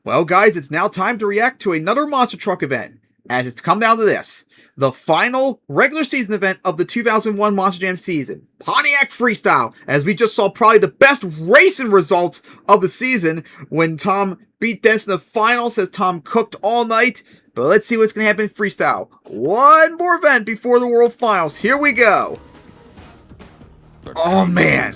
Well, guys, it's now time to react to another monster truck event, as it's come down to this. The final regular season event of the 2001 Monster Jam season, Pontiac Freestyle, as we just saw probably the best racing results of the season when Tom beat Dennis in the finals, as Tom cooked all night. But let's see what's going to happen in Freestyle. One more event before the World Finals. Here we go. Oh man,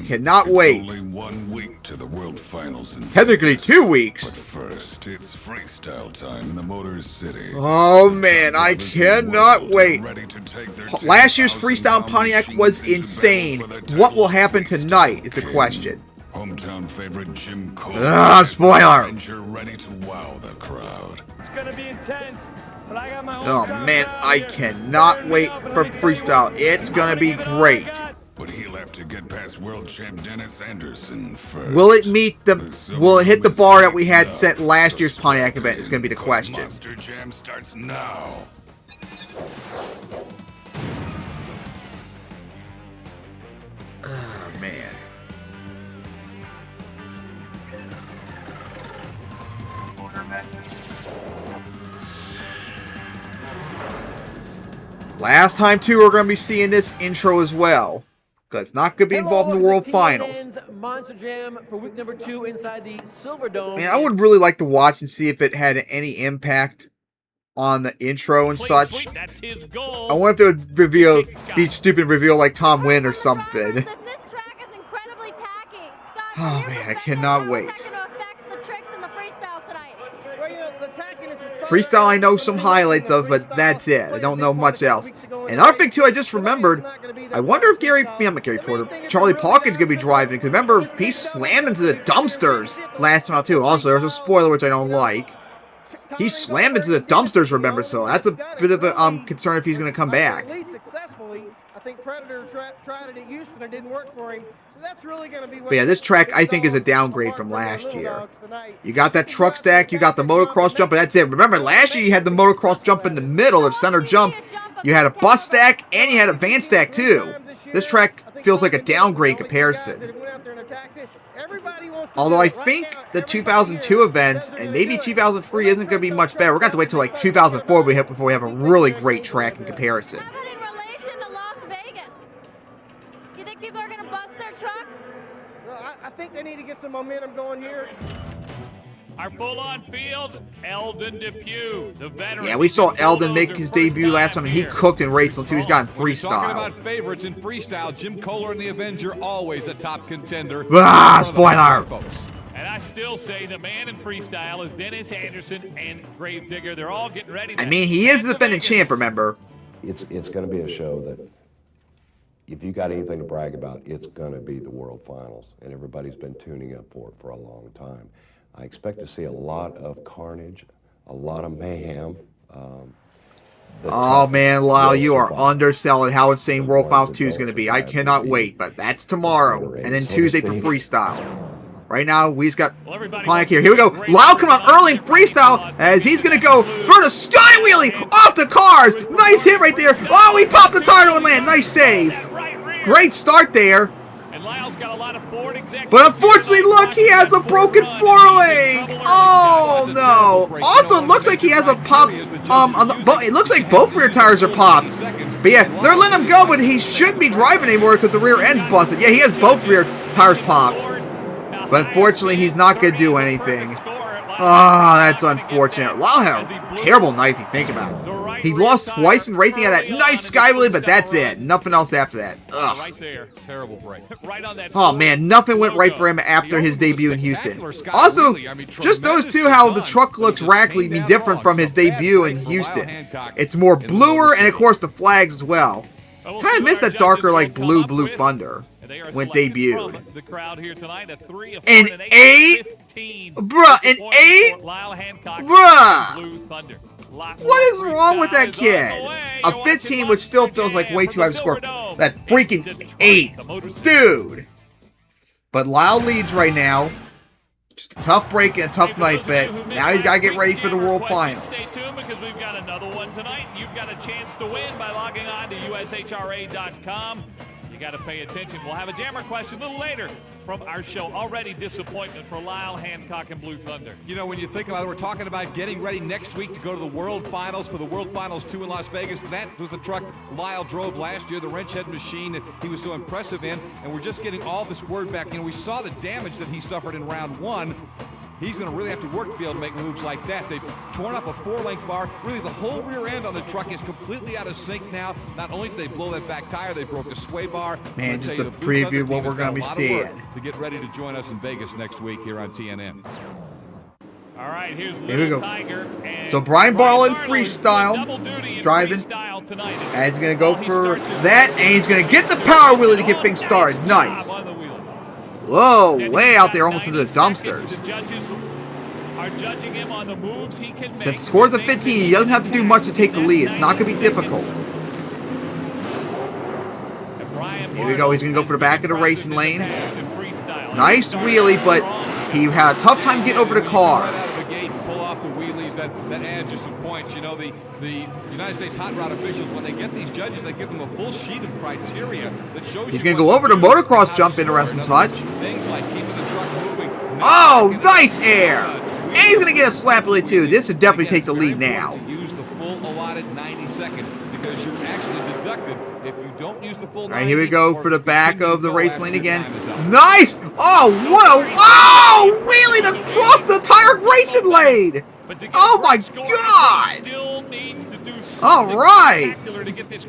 cannot wait. Only 1 week to the World Finals. Technically 2 weeks. But first, it's freestyle time in the Motor City. Oh man, I cannot wait. Last year's freestyle in Pontiac was insane. What will happen tonight is the question. Hometown favorite Jim Cole. Spoiler. And you're ready to wow the crowd. It's gonna be intense. But I got my Oh man, I cannot wait for freestyle. It's gonna be great. But he'll have to get past world champ Dennis Anderson first. Will it meet the? Will it hit the bar that we had set last year's Pontiac event? Is going to be the question. Monster Jam starts now. Oh man. Last time too, we're going to be seeing this intro as well. Because it's not going to be involved in the World Finals. Monster Jam for week number 2 inside the Silver Dome. Man, I would really like to watch and see if it had any impact on the intro and such. That's his goal. I wonder if they would reveal, be stupid reveal like Tom Wynn or something. Oh man, I cannot wait. Freestyle I know some highlights of, but that's it. I don't know much else. And another thing too, I just remembered, I wonder if Charlie Parkin's going to be driving. Because remember, he slammed into the dumpsters last time out too. Also, there's a spoiler which I don't like. He slammed into the dumpsters, remember, so that's a bit of a concern if he's going to come back. I think Predator tried it at Houston, it didn't work for him. So that's really going to be. But yeah, this track I think is a downgrade from last year. You got that truck stack, you got the motocross jump, and that's it. Remember, last year you had the motocross jump in the middle, the center jump. You had a bus stack, and you had a van stack too. This track feels like a downgrade comparison. Although I think the 2002 events, and maybe 2003 isn't going to be much better. We're going to have to wait till like 2004 before we have a really great track in comparison. People are going to bust their trucks? Well, I think they need to get some momentum going here. Our full-on field, Eldon Depew, the veteran. Yeah, we saw Eldon make his debut last time, and he cooked in race. Let's see who's got in freestyle. Talking about favorites in freestyle, Jim Kohler and the Avenger, always a top contender. Spoiler! And I still say the man in freestyle is Dennis Anderson and Gravedigger. They're all getting ready. I mean, he is the defending champ, remember? It's going to be a show that, if you got anything to brag about, it's going to be the World Finals, and everybody's been tuning up for it for a long time. I expect to see a lot of carnage, a lot of mayhem. Oh man, Lyle, you are underselling how insane World Finals 2 is going to be. I cannot wait, but that's tomorrow, and then Tuesday for freestyle. Right now, we just got Pontiac here. Here we go. Lyle coming out early in freestyle as he's going to go for the sky wheelie off the cars. Nice hit right there. Oh, he popped the tire and land. Nice save. Great start there. But unfortunately, look, he has a broken foreleg. Oh no. Also, it looks like he has a popped. It looks like both rear tires are popped. But yeah, they're letting him go, but he shouldn't be driving anymore because the rear end's busted. Yeah, he has both rear tires popped. But unfortunately, he's not going to do anything. Oh, that's unfortunate. Lyle had a terrible night if you think about it. He lost twice in racing. He had that nice sky wheelie, but that's it. Nothing else after that. Ugh. Right there. Terrible break. Right on that. Oh, man. Nothing went right for him after his debut in Houston. Also, just notice, too, how the truck looks radically different from his debut in Houston. It's more bluer, and, of course, the flags as well. Kind of miss that darker, like, blue Thunder when debuted. An 8? Bruh, an 8? Bruh! What is wrong with that kid? A 15, which still feels like way too high to score. That freaking 8. Dude! But Lyle leads right now. Just a tough break and a tough night, but now he's got to get ready for the World Finals. Stay tuned because we've got another one tonight. You've got a chance to win by logging on to USHRA.com. You got to pay attention. We'll have a jammer question a little later from our show. Already disappointment for Lyle, Hancock, and Blue Thunder. You know, when you think about it, we're talking about getting ready next week to go to the World Finals for the World Finals 2 in Las Vegas. That was the truck Lyle drove last year, the wrench head machine that he was so impressive in. And we're just getting all this word back. You know, we saw the damage that he suffered in round 1. He's going to really have to work to be able to make moves like that. They've torn up a 4-link bar. Really, the whole rear end on the truck is completely out of sync now. Not only did they blow that back tire, they broke a sway bar. Man, just a preview of what we're going to be seeing. To get ready to join us in Vegas next week here on TNN. All right, here's Here we go. Tiger. So Brian Barlow in Freestyle, driving. As he's going to go for that, and he's going to get the power wheelie to get things started. Nice. Whoa, way out there, almost into the dumpsters. Since the score's a 15, he doesn't have to do much to take the lead. It's not going to be difficult. Here we go. He's going to go for the back of the racing lane. Nice wheelie, but he had a tough time getting over the cars. Pull off the wheelies, that adds you some points. You know, the United States hot rod officials, when they get these judges, they give them a full sheet of criteria that shows. He's going to go over the motocross jump, interesting touch. Things like keeping the truck moving. Oh, nice air! And he's going to get a slap wheelie too. This would definitely take the lead now. Use the full allotted 90 seconds because you're actually deducted if you don't use the full. All right, here we go for the back of the race lane again. Nice! Oh, what a wheelie across the entire racing lane! Oh my God! All right.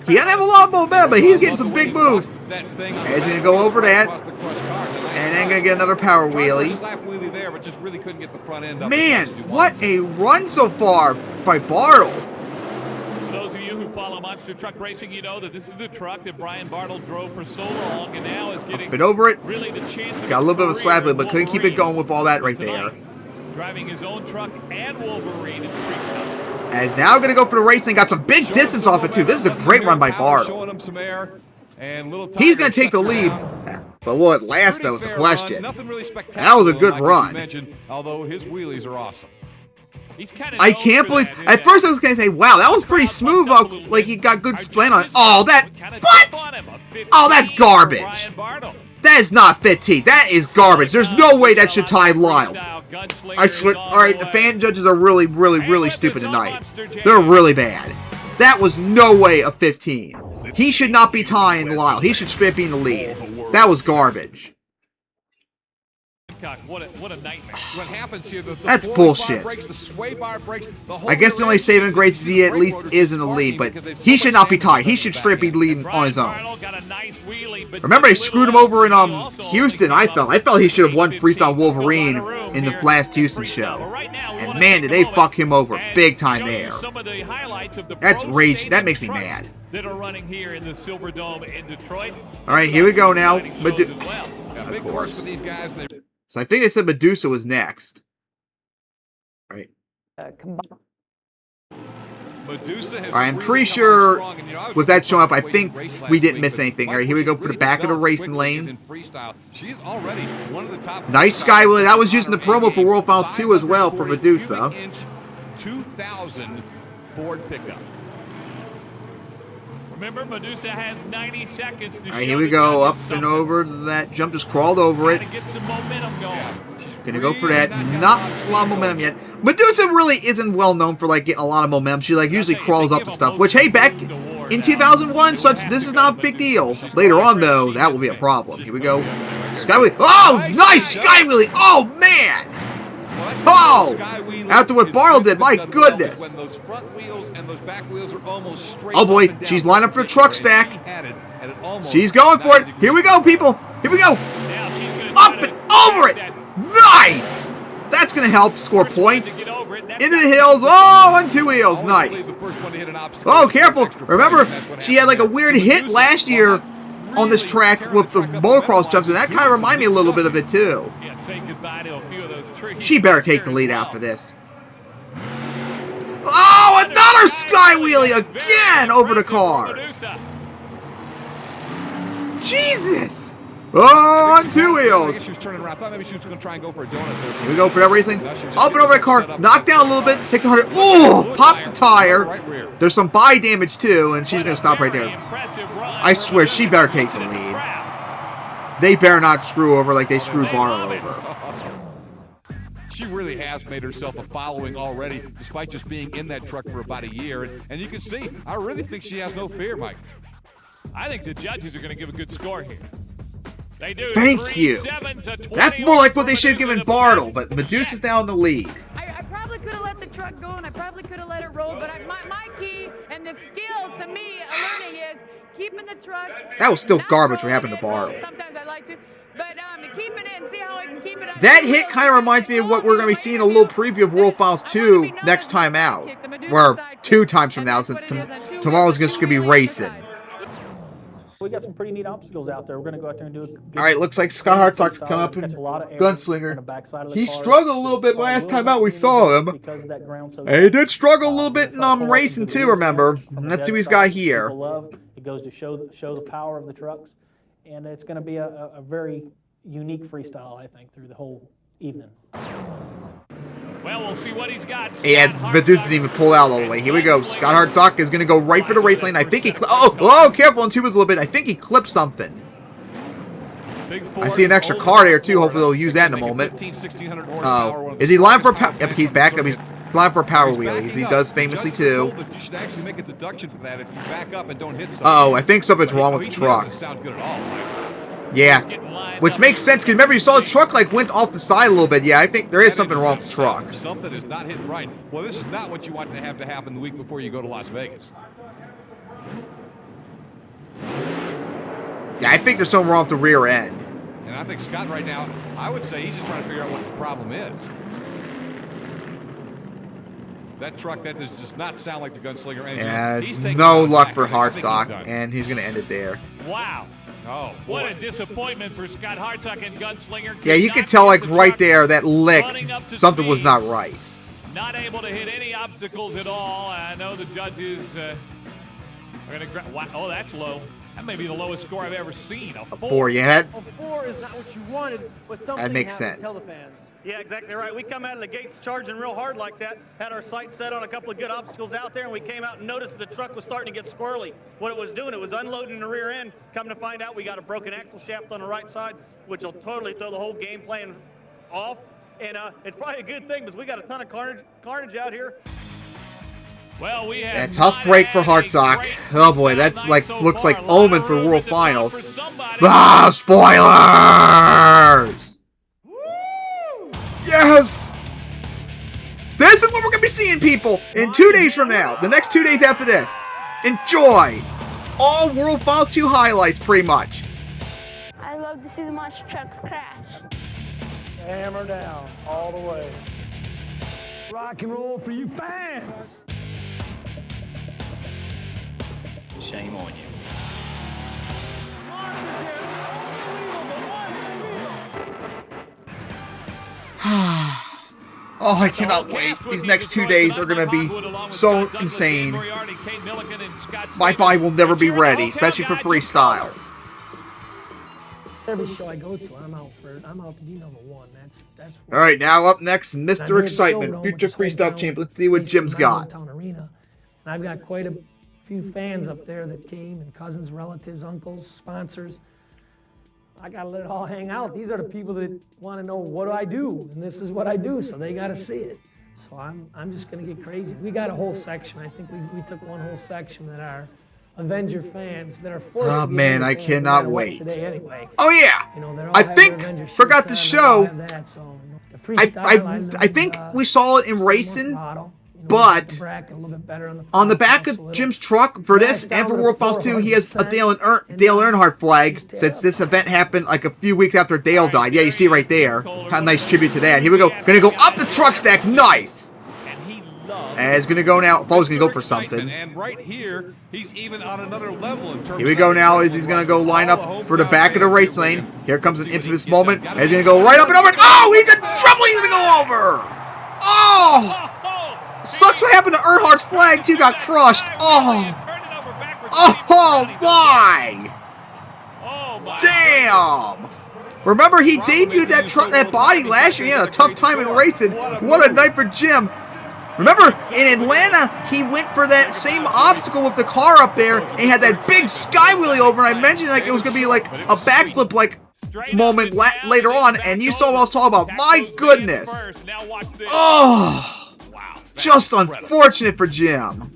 He doesn't have a lot of momentum, but he's getting some big moves. And he's going to go over that. And then going to get another power wheelie. Man, what a run so far by Bartle. For those of you who follow Monster Truck Racing, you know that this is the truck that Brian Bartle drove for so long and now is getting bit over it. Really the chance. Got a little bit of a slap wheelie, but couldn't keep it going with all that right there. Driving his own truck and Wolverine in Freestyle. As now going to go for the racing. Got some big distance off it too. This is a great run by Bartle. He's going to take the lead. But will it last, though, is the question. That was a good run. Although his wheelies are awesome. I can't believe. At first, I was going to say, wow, that was pretty smooth. Like he got good spin on it. Oh, that. What? Oh, that's garbage. That is not 15. That is garbage. There's no way that should tie Lyle. I swear. All right, the fan judges are really, really, really stupid tonight. They're really bad. That was no way a 15. He should not be tying Lyle. He should straight be in the lead. That was garbage. What a nightmare. What happens here, that's bullshit. I guess the only saving grace is he at least is in the lead, but he should not be tied. He should straight be leading on his own. Remember, they screwed him over in Houston, I felt he should have won Freestyle Wolverine in the last Houston show. And man, did they fuck him over big time there. That's rage. That makes me mad. That are running here in the Silver Dome in Detroit. All right, here we go now. Of course. So I think they said Medusa was next. All right. I'm pretty sure with that showing up, I think we didn't miss anything. All right, here we go for the back of the racing lane. Nice skywheel. That was using the promo for World Finals 2 as well for Medusa. 2000 Ford pickup. Remember, Medusa has 90 seconds to all right, here we go. Up and over that jump. Just crawled over it. Get some momentum going. Gonna go for that. Not a lot of momentum yet. Medusa really isn't well known for like getting a lot of momentum. She like usually crawls up and stuff. Which, hey, back in 2001, this is not a big deal. Later on, though, that will be a problem. Here we go. Skywheelie. Oh, nice skywheelie. Oh man. Oh! After what Bartle did, my goodness. Oh boy, she's lined up for the truck stack. She's going for it. Here we go, people. Here we go. Up and over it. Nice. That's going to help score points. Into the hills. Oh, on two wheels. Nice. Oh, careful. Remember, she had like a weird hit last year on this track with the motocross jumps, and that kind of reminded me a little bit of it too. She better take the lead after this. Oh, another sky wheelie again over the cars. Jesus. Oh, on two wheels. Here we go for that racing. Up and over that car. Knocked down a little bit. Takes 100. Oh, popped the tire. There's some body damage too, and she's going to stop right there. I swear, she better take the lead. They better not screw over like they screwed Bartle over. She really has made herself a following already, despite just being in that truck for about a year. And you can see, I really think she has no fear, Mike. I think the judges are going to give a good score here. They do. Thank you. That's more like what they should have given Bartle, but Medusa's now in the lead. I probably could have let the truck go, and I probably could have let it roll, but my key and the skill to me learning is keeping the truck. That was still garbage what happened to Bartle. Sometimes I like to, but keeping it and see how I can keep it. That hit kind of reminds me of what we're going to be seeing a little preview of World Finals 2 next time out. Or 2 times from now, since tomorrow's just going to be racing. We got some pretty neat obstacles out there. We're going to go out there and do a Alright, looks like Scott Hartsock's coming up in Gunslinger. He struggled a little bit last time out we saw him. And he did struggle a little bit in racing too, remember. Let's see what he's got here. It goes to show the power of the trucks. And it's going to be a very unique freestyle, I think, through the whole evening. Well, we'll see what he's got. And Medusa didn't even pull out all the way. Here we go. Scott Hartsock is going to go right for the race lane. I think he... Oh, careful on tubes a little bit. I think he clipped something. I see an extra car there, too. Hopefully they'll use that in a moment. Oh. Is he lying for a power... Yep, he's back. He's lying for a power wheelie, as he does famously, too. Oh, I think something's wrong with the truck. Yeah, which makes sense, because remember, you saw the truck, like, went off the side a little bit. Yeah, I think there is something wrong with the truck. Something is not hitting right. Well, this is not what you want to happen the week before you go to Las Vegas. Yeah, I think there's something wrong with the rear end. And I think Scott right now, I would say he's just trying to figure out what the problem is. That truck, that does not sound like the Gunslinger engine. And no luck for Hartsock, and he's going to end it there. Wow. Oh, what a disappointment for Scott Hartsock and Gunslinger. Yeah, you could tell, like, right there, that lick, something was not right. Not able to hit any obstacles at all. I know the judges are going to... Wow, oh, that's low. That may be the lowest score I've ever seen. A 4, yeah. A 4 is not what you wanted, but something that makes happened. sense. Tell the fans. Yeah, exactly right. We come out of the gates charging real hard like that, had our sights set on a couple of good obstacles out there, and we came out and noticed the truck was starting to get squirrely. What it was doing, it was unloading the rear end. Coming to find out, we got a broken axle shaft on the right side, which will totally throw the whole game plan off. And it's probably a good thing, because we got a ton of carnage out here. Well, we have tough break for Hartsock. Oh boy, that's like looks like omen for World Finals. Ah, spoilers! Yes! This is what we're going to be seeing, people, in 2 days from now. The next 2 days after this. Enjoy! All World Finals 2 highlights, pretty much. I love to see the monster trucks crash. Hammer down, all the way. Rock and roll for you fans! Shame on you. Oh, I cannot wait. These next 2 days are going to be so insane. My body will never be ready, especially for freestyle. Every show I go to, I'm out to be number 1. That's all right, now up next, Mr. Excitement, future freestyle champ. Let's see what Jim's got. Arena. And I've got quite a few fans up there that came, and cousins, relatives, uncles, sponsors. I gotta let it all hang out. These are the people that want to know what do I do, and this is what I do, so they gotta see it. So I'm just gonna get crazy. We got a whole section. I think we took one whole section that are Avenger fans that are forced. Oh man, I cannot wait. Today anyway. Oh yeah, you know, I think forgot to show. I think we saw it in racing. But on the back of Jim's truck for this and for World Finals 2, he has a Dale Earnhardt flag since this event happened like a few weeks after Dale died. Yeah, you see right there. How nice tribute to that. Here we go. Gonna go up the truck stack. Nice. And it's gonna go now. Fo's gonna go for something. And right here, he's even on another level in terms. Here we go now. As he's gonna go line up for the back of the race lane. Here comes an infamous moment. And he's gonna go right up and over. Oh, he's in trouble. He's gonna go over. Oh. Sucks what happened to Earnhardt's flag, too, got crushed. Oh. Oh, why? Damn. Remember, he debuted that body last year. He had a tough time in racing. What a night for Jim. Remember, in Atlanta, he went for that same obstacle with the car up there, and he had that big sky wheelie over, and I mentioned like it was going to be like a backflip like moment later on, and you saw what I was talking about. My goodness. Oh, just unfortunate for Jim.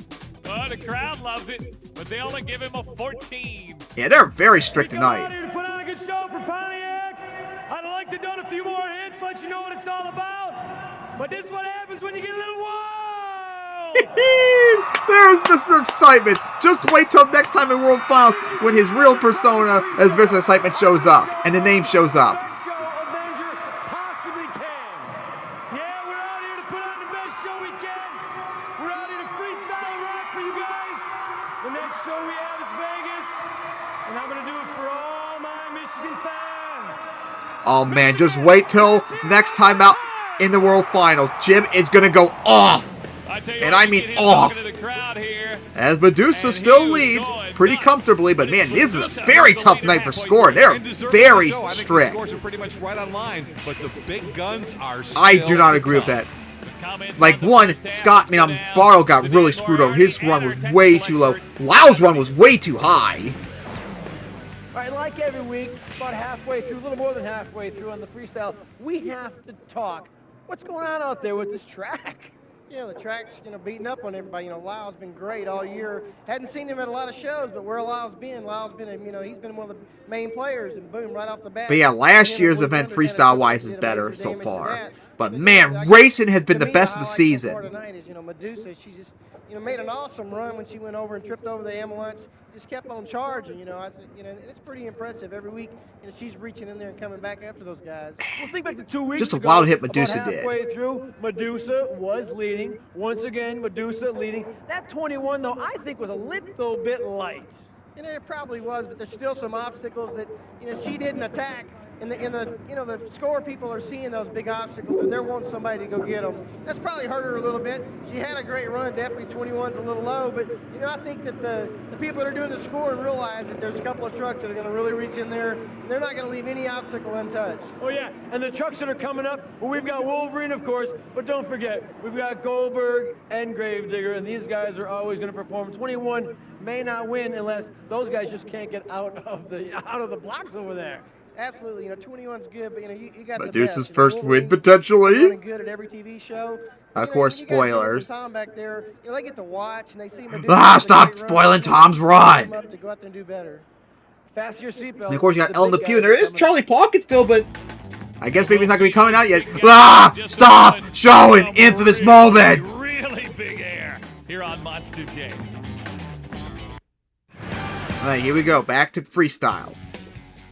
Well, the crowd loves it, but they only give him a 14. Yeah, they're very strict tonight. Out here to put on a good show for Pontiac. I'd like to do a few more hits, let you know what it's all about. But this is what happens when you get a little wild. There's Mr. Excitement. Just wait till next time in World Finals when his real persona as Mr. Excitement shows up and the name shows up. Best show Avenger possibly can. Yeah, we're out here to put on the best show we can. We're out here to freestyle and rock for you guys. The next show we have is Vegas, and I'm gonna do it for all my Michigan fans. Oh man, just wait till next time out in the World Finals. Jim is gonna go off. And I mean off. As Medusa still leads pretty comfortably, but man, this is a very tough night for scoring. They're very strict. I do not agree with that. Like one, Scott Barlow got really screwed over. His run was way too low. Lyle's run was way too high. All right, like every week, about halfway through, a little more than halfway through on the freestyle, we have to talk. What's going on out there with this track? You know, the track's, beating up on everybody. Lyle's been great all year. Hadn't seen him at a lot of shows, but where Lyle's been, he's been one of the main players, and boom, right off the bat. But yeah, last year's event freestyle-wise is better so far. But man, racing has been the best of the season. Tonight is, Medusa, she just, made an awesome run when she went over and tripped over the ambulance. Just kept on charging, it's pretty impressive. Every week, she's reaching in there and coming back after those guys. Well, think back to 2 weeks Just a ago, wild hit Medusa about did. Halfway through, Medusa was leading. Once again, Medusa leading. That 21, though, I think was a little bit light. It probably was, but there's still some obstacles that, she didn't attack. And the score people are seeing those big obstacles, and they're wanting somebody to go get them. That's probably hurt her a little bit. She had a great run. Definitely 21's a little low, but I think that the people that are doing the scoring realize that there's a couple of trucks that are going to really reach in there. They're not going to leave any obstacle untouched. Oh yeah, and the trucks that are coming up. Well, we've got Wolverine, of course, but don't forget we've got Goldberg and Gravedigger, and these guys are always going to perform. 21 may not win unless those guys just can't get out of the blocks over there. Absolutely, 21's good, but you got Medusa's the best. first win potentially. Good at every TV show. Of course, spoilers. Tom back there, they get to watch and they see Medusa. Stop spoiling Tom's run. To go out there and do better. Fasten your seatbelt. And of course, you got Ellen the Pew, and there is Charlie Pocket still, but I guess maybe he's not going to be coming out yet. Stop showing infamous moments. Really big air here on Monster J. All right, here we go. Back to freestyle.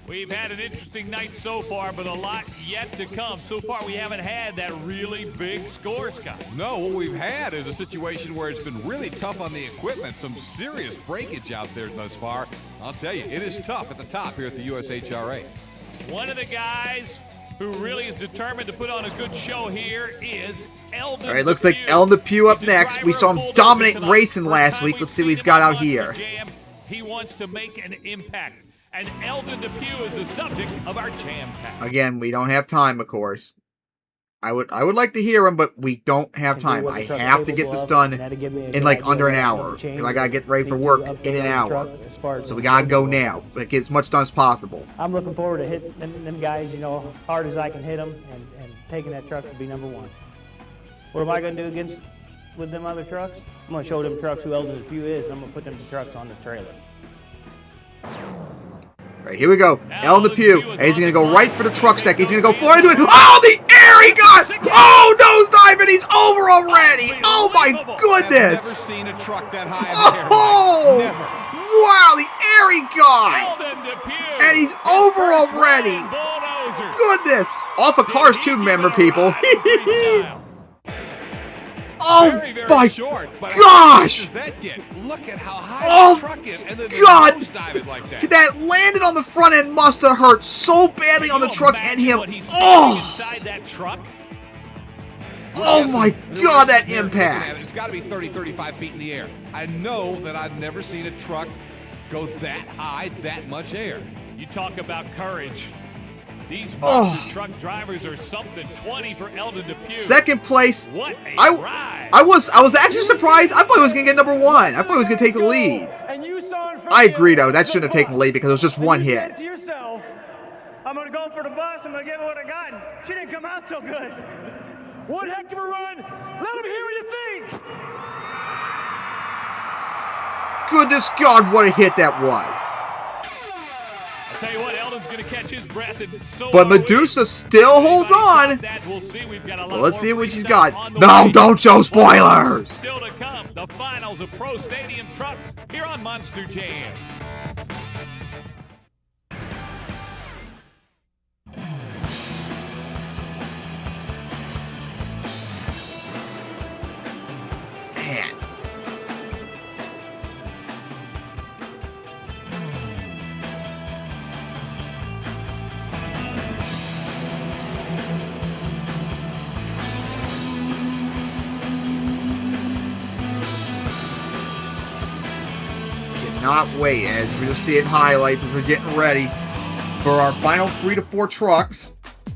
We've had an interesting night so far, but a lot yet to come. So far, we haven't had that really big score, Scott. No, what we've had is a situation where it's been really tough on the equipment. Some serious breakage out there thus far. I'll tell you, it is tough at the top here at the USHRA. One of the guys who really is determined to put on a good show here is Eldon. All right, looks like Ellen the Pew up next. We saw him dominate racing last week. Let's see what he's got out here. He wants to make an impact. And Eldon Depew is the subject of our Jam Pack. Again, we don't have time, of course. I would like to hear him, but we don't have time. I have to get this done in like under an hour. Because I gotta get ready for work in an hour. So we gotta go now. But get as much done as possible. I'm looking forward to hitting them guys, hard as I can hit them and taking that truck to be number one. What am I gonna do with them other trucks? I'm gonna show them trucks who Eldon Depew is, and I'm gonna put them trucks on the trailer. Right, here we go. Eldon Depew. And he's going to go right for the truck stack. He's going to go forward into it. Oh, the air he got! Oh, nosedive, and he's over already. Oh, my goodness. I've never seen a truck that high. Oh, wow, the air he got. And he's over already. Goodness. Off of cars too, remember, people. Oh my gosh! Look at how high the truck is, and then God! Like that landed on the front end must have hurt so badly on the truck and him. Oh! Inside that truck? Oh my God, that impact! It's got to be 30, 35 feet in the air. I know that I've never seen a truck go that high, that much air. You talk about courage. These monster truck drivers are something. 20 for Eldon Depew. Second place. What a ride. I was actually surprised. I thought he was going to get number one. I thought he was going to take the lead. I agree, though. That shouldn't have taken the lead because it was just one hit. I'm going to for the bus. I'm going to give it what I got. And she didn't come out so good. One heck of a run. Let them hear what you think. Goodness God, what a hit that was. I'll tell you what, Eldon's going to catch his breath. And so But Medusa still holds on. We'll see. We've got a lot Well, let's more see what she's Freestyle got. on the No, way. don't show spoilers. Still to come, the finals of Pro Stadium Trucks here on Monster Jam. Man. Cannot wait, as we'll see it in highlights as we're getting ready for our final 3 to 4 trucks.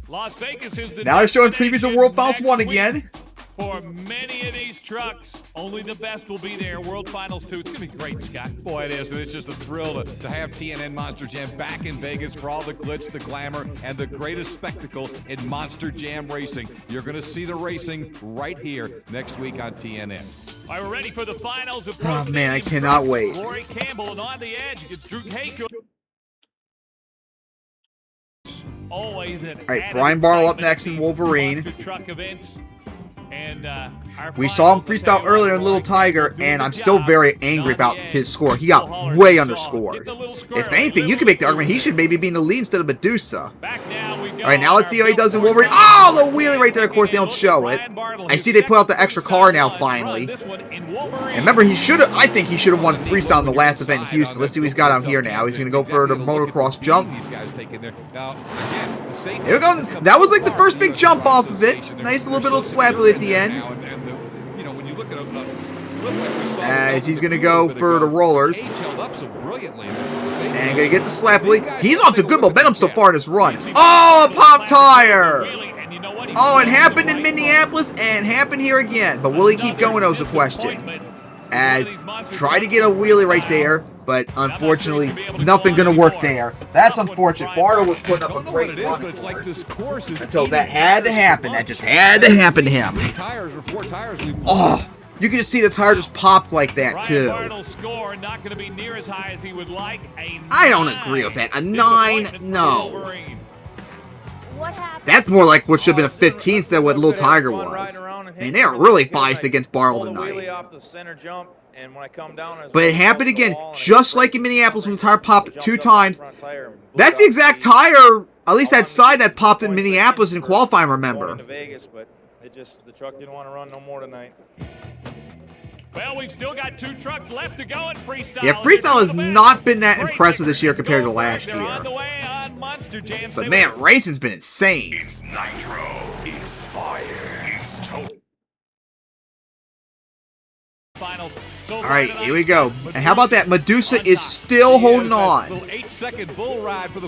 Las Vegas is the Now they're showing previews of destination World Finals next 1 week. again. For many of these trucks, only the best will be there. World Finals 2. It's going to be great, Scott. Boy, it is. And it's just a thrill to have TNN Monster Jam back in Vegas for all the glitz, the glamour, and the greatest spectacle in Monster Jam racing. You're going to see the racing right here next week on TNN. All right, we're ready for the finals of Oh, man, I cannot wait. Rory Campbell, and on the edge, it's Drew Haycock. Always an All right, Brian Bartle up next in Wolverine. truck events. And we saw him freestyle earlier in Little Tiger, and I'm still very angry about his score. He got way underscored. If anything, you could make the argument he should maybe be in the lead instead of Medusa. All right, now let's see how he does in Wolverine. Oh, the wheelie right there. Of course, they don't show it. I see they put out the extra car now, finally. And remember, I think he should have won freestyle in the last event in Houston. Let's see what he's got out here now. He's going to go for the motocross jump. Here we go. That was like the first big jump off of it. Nice little bit of slappily at the end. As he's going to go for the rollers. And going to get the slappily. He's off to good momentum so far in his run. Oh, a pop tire! Oh, it happened in Minneapolis and happened here again. But will he keep going, that was the question. As try to get a wheelie right there, but unfortunately, nothing going to work there. That's unfortunate. Bartle was putting up a great run until that had to happen. That just had to happen to him. Oh, you can just see the tire just popped like that, too. Score not going to be near as high as he would like. I don't agree with that. A 9? No. What happened? That's more like what should have been a 15 instead of what Little Tiger was. Man, they are really biased against Bartle tonight. But it happened again, just like in Minneapolis when the tire popped 2 times. That's the exact tire, at least that side that popped in Minneapolis in qualifying, remember. The truck didn't want to run no more tonight. Well, we've still got 2 trucks left to go in freestyle. Yeah, freestyle has not been that impressive this year compared to last year. But man, racing's been insane. It's nitro. It's fire. It's total. Finals. All right, here we go. And how about that? Medusa is still holding on.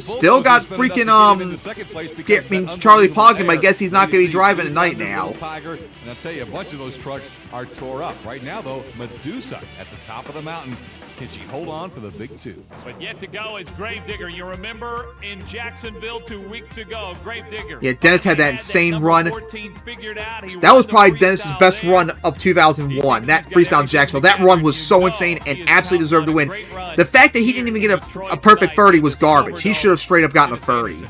Still got freaking Charlie Pogden. I guess he's not going to be driving tonight now. And I'll tell you, a bunch of those trucks are tore up. Right now, though, Medusa at the top of the mountain. Can she hold on for the big 2? But yet to go is Gravedigger. You remember in Jacksonville 2 weeks ago, Gravedigger. Yeah, Dennis had that insane run. That was probably Dennis's best run of 2001. That freestyle in Jacksonville. That run was so insane and absolutely deserved to win. The fact that he didn't even get a perfect 30 was garbage. He should have straight up gotten a 30.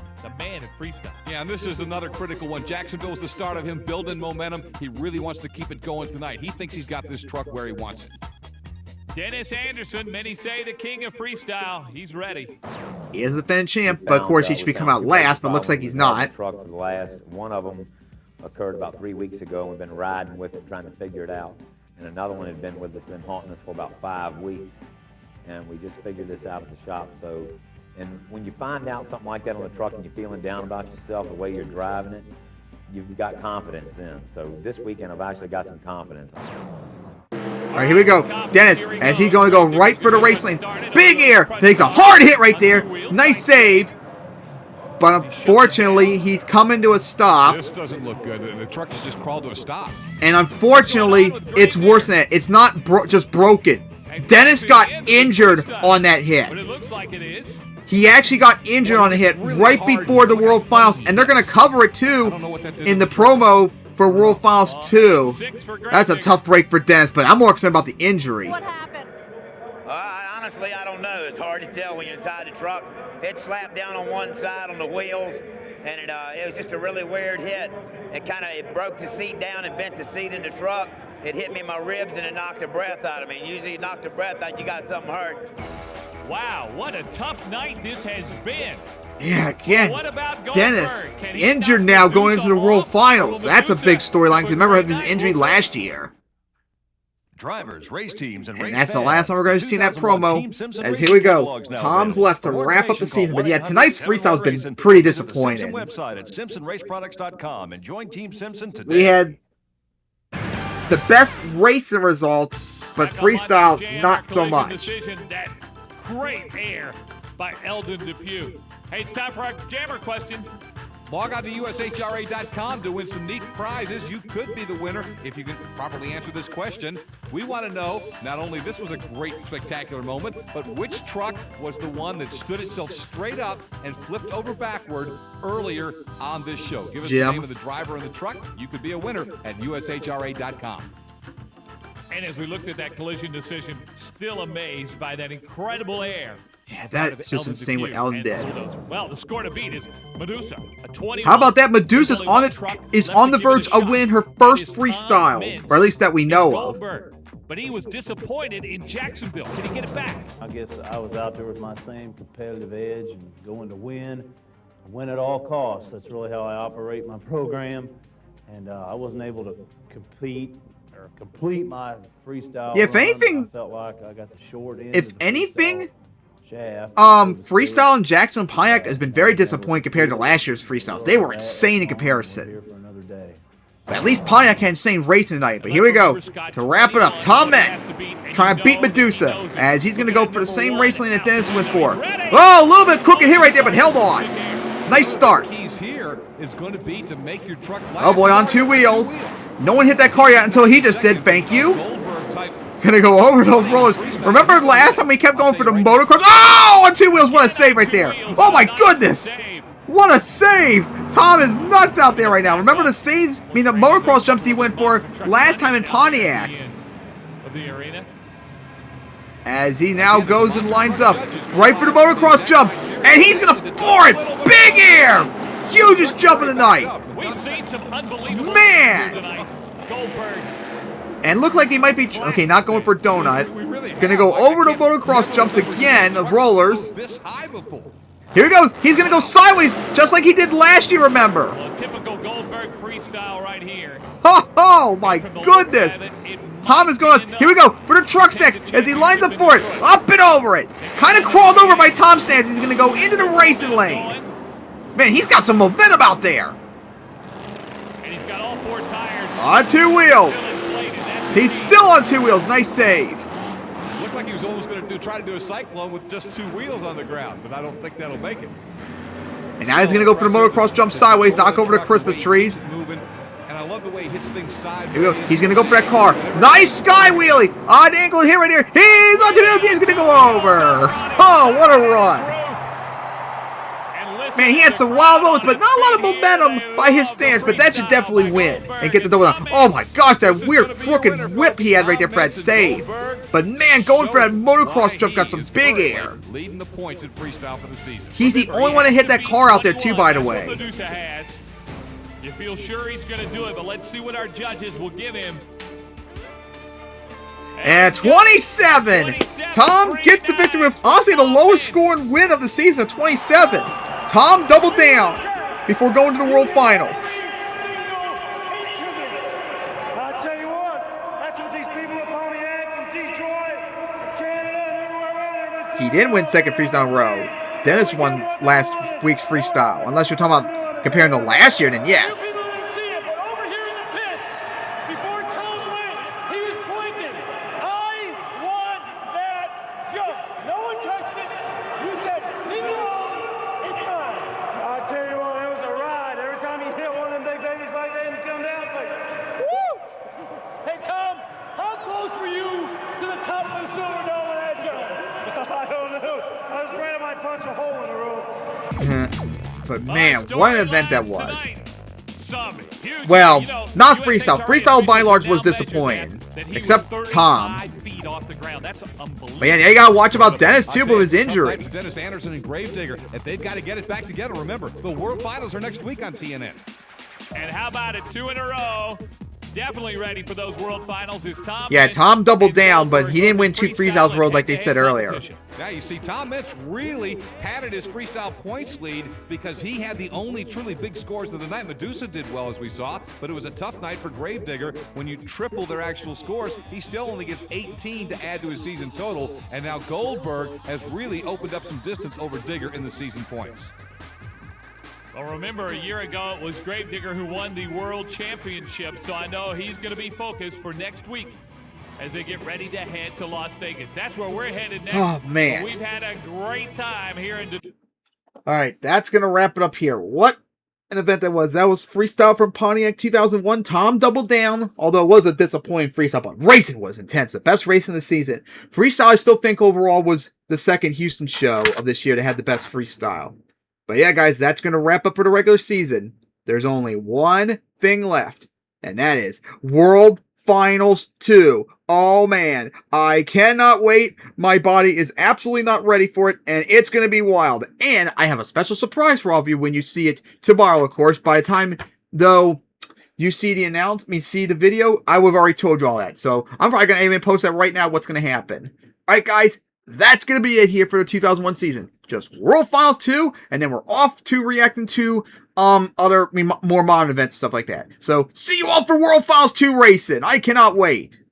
Yeah, and this is another critical one. Jacksonville was the start of him building momentum. He really wants to keep it going tonight. He thinks he's got this truck where he wants it. Dennis Anderson, many say the king of freestyle. He's ready. He is the defending champ, but of course he should be coming out last, but looks like he's not. Truck for the last. One of them occurred about 3 weeks ago. We've been riding with it, trying to figure it out. And another one had been with us, been haunting us for about 5 weeks. And we just figured this out at the shop. So, and when you find out something like that on the truck and you're feeling down about yourself, the way you're driving it, you've got confidence in. So this weekend I've actually got some confidence. All right, here we go. Dennis, as he's going to go right for the race lane. Big air. Takes a hard hit right there. Nice save. But unfortunately, he's coming to a stop. This doesn't look good. The truck has just crawled to a stop. And unfortunately, it's worse than that. It's not just broken. Dennis got injured on that hit. But it looks like it is. He actually got injured on a hit right before the World Finals, and they're going to cover it too in the promo for World Finals 2. That's a tough break for Dennis, but I'm more concerned about the injury. What happened? Honestly, I don't know. It's hard to tell when you're inside the truck. It slapped down on one side on the wheels, and it was just a really weird hit. It broke the seat down and bent the seat in the truck. It hit me in my ribs, and it knocked the breath out of me. And usually you knock the breath out, you got something hurt. Wow, what a tough night this has been. Yeah, again, What about Goldberg? Dennis, Can he injured knock now Medusa going into the World off? Finals. That's a big storyline. Remember his That injury will last year. Drivers, race teams, and And that's the last time we're going to see that promo. As here we go. Tom's left to wrap up the season. But yeah, tonight's freestyle has been pretty disappointing. Website at SimpsonRaceProducts.com and join Team Simpson today. We had the best racing results, but freestyle not so much. Decision, that great air by Eldon Depew. Hey, it's time for our Jammer question. Log on to USHRA.com to win some neat prizes. You could be the winner if you can properly answer this question. We want to know, not only this was a great, spectacular moment, but which truck was the one that stood itself straight up and flipped over backward earlier on this show? Give us the name of the driver and the truck. You could be a winner at USHRA.com. And as we looked at that collision decision, still amazed by that incredible air. Yeah, that's just insane what Eldon did. Well, the score to beat is Medusa, a 21. How about that? Medusa's on the verge of winning her first freestyle, or at least that we know of. But he was disappointed in Jacksonville. Can he get it back? I guess I was out there with my same competitive edge and going to win at all costs. That's really how I operate my program. And I wasn't able to complete my freestyle. Yeah, if anything, I felt like I got the short end. If anything, shaft. freestyle in Jackson and Pontiac has been very disappointing compared to last year's freestyles. They were insane in comparison. But at least Pontiac had insane racing tonight. But here we go. To wrap it up, Tom Metz trying to beat Medusa as he's going to go for the same race lane that Dennis went for. Oh, a little bit crooked hit right there, but held on. Nice start. Is going to be to make your truck Oh boy, on two wheels. No one hit that car yet until he just did. Thank you. Gonna go over those rollers. Remember last time we kept going for the motocross? Oh, on two wheels. What a save right there. Oh my goodness. What a save. Tom is nuts out there right now. Remember the saves? I mean, the motocross jumps he went for last time in Pontiac. As he now goes and lines up right for the motocross jump. And he's gonna floor it. Big air. Hugest jump of the night. Man. And look like he might be, okay, not going for donut. Gonna go over the motocross jumps again of rollers. Here he goes. He's gonna go sideways just like he did last year, remember. Well, typical Goldberg freestyle right here. Oh my goodness. Tom is going nuts. Here we go for the truck stack as he lines up for it. Up and over it. Kind of crawled over by Tom Stans. He's gonna go into the racing lane. Man, he's got some momentum out there. And he's got all four tires on two wheels. He's still on two wheels. Nice save. Looked like he was almost going to try to do a cyclone with just two wheels on the ground, but I don't think that'll make it. And now he's going to go for the motocross jump sideways, knock over the Christmas trees. And I love the way he hits things sideways. Here we go. He's going to go for that car. Nice sky wheelie. Odd angle here, right here. He's on two wheels. He's going to go over. Oh, what a run. Man, he had some wild moments, but not a lot of momentum by his stance, but that should definitely win and get the double down. Oh my gosh, that weird crooked whip he had right there for that save. But man, going for that motocross jump got some big air. Leading the points in freestyle for the season. He's the only one to hit that car out there too, by the way. You feel sure he's going to do it, but let's see what our judges will give him. And 27. Tom gets the victory with honestly the lowest scoring win of the season of 27. Tom doubled down before going to the World Finals. I'll tell you what, that's what these people at Pontiac and Detroit, Canada, and everywhere else. He didn't win second freestyle in a row. Dennis won last week's freestyle. Unless you're talking about comparing to last year, then yes. punch a hole in the roof. But man, what an event that was. Some huge, Well, not USA freestyle. target Freestyle by and large now was measured disappointing. that he Except was Tom. 35 feet off the ground. That's unbelievable. But yeah, you gotta watch about Dennis too with his Tough injury. night for Dennis Anderson and Gravedigger, and they've got to get it back together. Remember, the World Finals are next week on TNN. And how about it? 2 in a row. Definitely ready for those World Finals is Tom. Yeah, Mitch Tom doubled and down, but Goldberg he didn't win going 2 freestyle freestyles and world like they said head-to-head earlier. competition. Now you see Tom Mitch really padded his freestyle points lead because he had the only truly big scores of the night. Medusa did well, as we saw, but it was a tough night for Gravedigger. When you triple their actual scores, he still only gets 18 to add to his season total, and now Goldberg has really opened up some distance over Digger in the season points. Well, remember, a year ago, it was Gravedigger who won the World Championship, so I know he's going to be focused for next week as they get ready to head to Las Vegas. That's where we're headed next. Oh, man. We've had a great time here in All right, that's going to wrap it up here. What an event that was. That was Freestyle from Pontiac 2001. Tom doubled down, although it was a disappointing freestyle, but racing was intense. The best race in the season. Freestyle, I still think overall was the second Houston show of this year that had the best freestyle. But yeah, guys, that's going to wrap up for the regular season. There's only one thing left, and that is World Finals 2. Oh, man, I cannot wait. My body is absolutely not ready for it, and it's going to be wild. And I have a special surprise for all of you when you see it tomorrow, of course. By the time, though, you see the video, I would have already told you all that. So I'm probably going to even post that right now, what's going to happen. All right, guys, that's going to be it here for the 2001 season. Just World Finals 2, and then we're off to reacting to other more modern events and stuff like that. So see you all for World Finals 2 racing. I cannot wait.